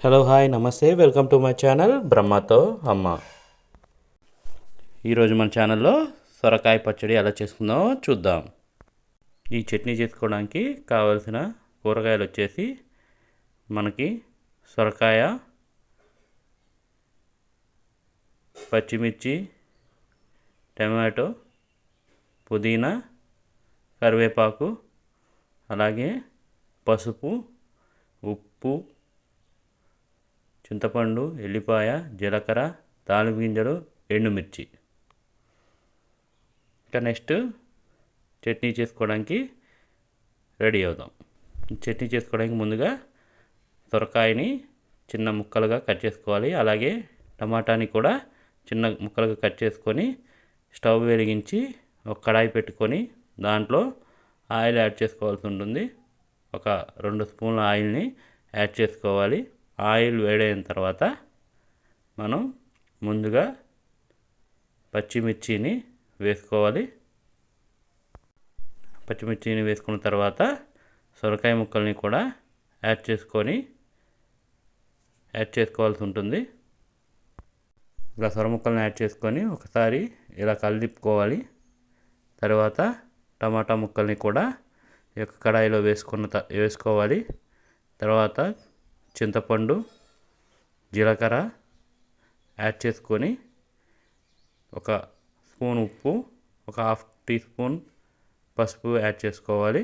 Hello hi నమస్తే welcome to my channel బ్రహ్మతో అమ్మ. ఈరోజు మన ఛానల్లో సొరకాయ పచ్చడి ఎలా చేసుకుందామో చూద్దాం. ఈ చట్నీ చేసుకోవడానికి కావాల్సిన కూరగాయలు వచ్చేసి మనకి సొరకాయ, పచ్చిమిర్చి, టమాటో, పుదీనా, కరివేపాకు, అలాగే పసుపు, ఉప్పు, చింతపండు, ఎల్లిపాయ, జీలకర్ర, తాలింపు గింజలు, ఎండుమిర్చి. ఇంకా నెక్స్ట్ చట్నీ చేసుకోవడానికి రెడీ అవుదాం. చట్నీ చేసుకోవడానికి ముందుగా సొరకాయని చిన్న ముక్కలుగా కట్ చేసుకోవాలి. అలాగే టమాటాని కూడా చిన్న ముక్కలుగా కట్ చేసుకొని స్టవ్ వెలిగించి ఒక కడాయి పెట్టుకొని దాంట్లో ఆయిల్ యాడ్ చేసుకోవాల్సి ఉంటుంది. ఒక 2 స్పూన్ల ఆయిల్ని యాడ్ చేసుకోవాలి. ఆయిల్ వేడైన తర్వాత మనం ముందుగా పచ్చిమిర్చిని వేసుకోవాలి. పచ్చిమిర్చిని వేసుకున్న తర్వాత సొరకాయ ముక్కల్ని కూడా యాడ్ చేసుకోవాల్సి ఉంటుంది. ఇలా సొర ముక్కల్ని యాడ్ చేసుకొని ఒకసారి ఇలా కలిపుకోవాలి. తర్వాత టమాటా ముక్కల్ని కూడా ఈ యొక్క కడాయిలో వేసుకోవాలి. తర్వాత చింతపండు, జీలకర్ర యాడ్ చేసుకొని ఒక స్పూన్ ఉప్పు, ఒక హాఫ్ టీ స్పూన్ పసుపు యాడ్ చేసుకోవాలి.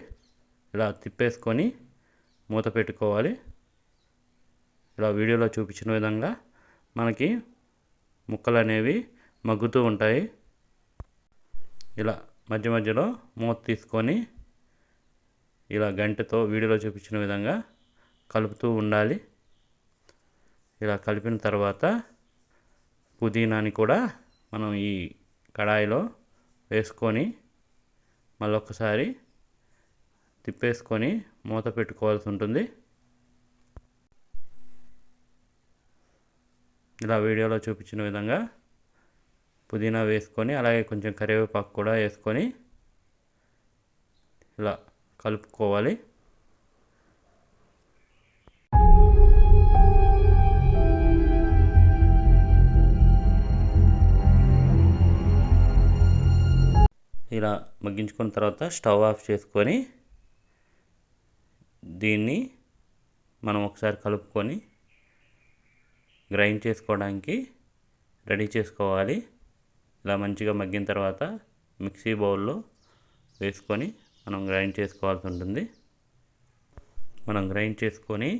ఇలా తిప్పేసుకొని మూత పెట్టుకోవాలి. ఇలా వీడియోలో చూపించిన విధంగా మనకి ముక్కలు అనేవి మగ్గుతూ ఉంటాయి. ఇలా మధ్య మధ్యలో మూత తీసుకొని ఇలా గంటెతో వీడియోలో చూపించిన విధంగా కలుపుతూ ఉండాలి. ఇలా కలిపిన తర్వాత పుదీనాని కూడా మనం ఈ కడాయిలో వేసుకొని మళ్ళొకసారి తిప్పేసుకొని మూత పెట్టుకోవాల్సి ఉంటుంది. ఇలా వీడియోలో చూపించిన విధంగా పుదీనా వేసుకొని అలాగే కొంచెం కరివేపాకు కూడా వేసుకొని ఇలా కలుపుకోవాలి. ఇలా మగ్గించుకున్న తర్వాత స్టవ్ ఆఫ్ చేసుకొని దీన్ని మనం ఒకసారి కలుపుకొని గ్రైండ్ చేసుకోవడానికి రెడీ చేసుకోవాలి. ఇలా మంచిగా మగ్గిన తర్వాత మిక్సీ బౌల్లో వేసుకొని మనం గ్రైండ్ చేసుకోవాల్సి ఉంటుంది. మనం గ్రైండ్ చేసుకొని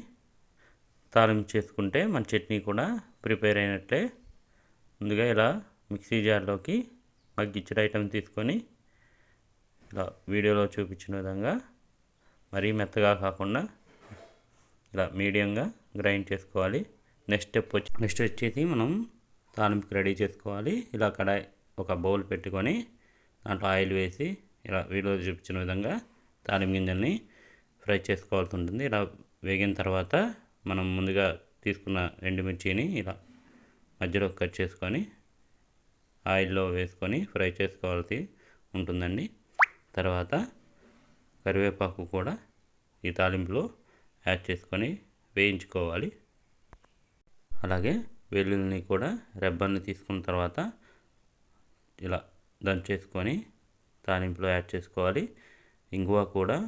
తాలింపు చేసుకుంటే మన చట్నీ కూడా ప్రిపేర్ అయినట్లే. ముందుగా ఇలా మిక్సీ జార్లోకి మగ్గిచ్చిన ఐటమ్ తీసుకొని ఇలా వీడియోలో చూపించిన విధంగా మరీ మెత్తగా కాకుండా ఇలా మీడియంగా గ్రైండ్ చేసుకోవాలి. నెక్స్ట్ వచ్చేసి మనం తాలింపుకి రెడీ చేసుకోవాలి. ఇలా కడాయి ఒక బౌల్ పెట్టుకొని దాంట్లో ఆయిల్ వేసి ఇలా వీడియోలో చూపించిన విధంగా తాలింపు గింజల్ని ఫ్రై చేసుకోవాల్సి ఉంటుంది. ఇలా వేగిన తర్వాత మనం ముందుగా తీసుకున్న ఎండుమిర్చిని ఇలా మధ్యలో కట్ చేసుకొని ఆయిల్లో వేసుకొని ఫ్రై చేసుకోవాల్సి ఉంటుందండి. తర్వాత కరివేపాకు కూడా ఈ తాలింపులో యాడ్ చేసుకొని వేయించుకోవాలి. అలాగే వెల్లుల్లిని కూడా రెబ్బల్ని తీసుకున్న తర్వాత ఇలా దంచేసుకొని తాలింపులో యాడ్ చేసుకోవాలి. ఇంగువ కూడా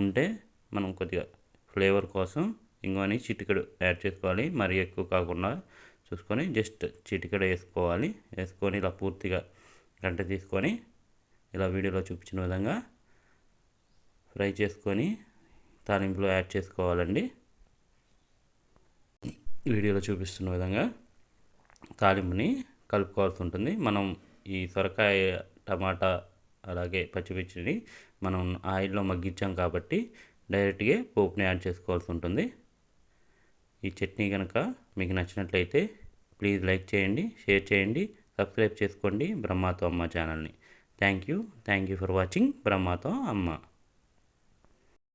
ఉంటే మనం కొద్దిగా ఫ్లేవర్ కోసం ఇంగువని చిటికెడు యాడ్ చేసుకోవాలి. మరీ ఎక్కువ కాకుండా చూసుకొని జస్ట్ చిటికెడు వేసుకోవాలి. వేసుకొని ఇలా పూర్తిగా గంట తీసుకొని ఇలా వీడియోలో చూపించిన విధంగా ఫ్రై చేసుకొని తాలింపులో యాడ్ చేసుకోవాలండి. వీడియోలో చూపిస్తున్న విధంగా తాలింపుని కలుపుకోవాల్సి ఉంటుంది. మనం ఈ సొరకాయ, టమాటా అలాగే పచ్చిమిర్చిని మనం ఆయిల్లో మగ్గించాం కాబట్టి డైరెక్ట్గా పోపుని యాడ్ చేసుకోవాల్సి ఉంటుంది. ఈ చట్నీ కనుక మీకు నచ్చినట్లయితే ప్లీజ్ లైక్ చేయండి, షేర్ చేయండి, సబ్స్క్రైబ్ చేసుకోండి బ్రహ్మతో అమ్మ ఛానల్ని. థ్యాంక్ యూ ఫర్ వాచింగ్ బ్రహ్మతో అమ్మ.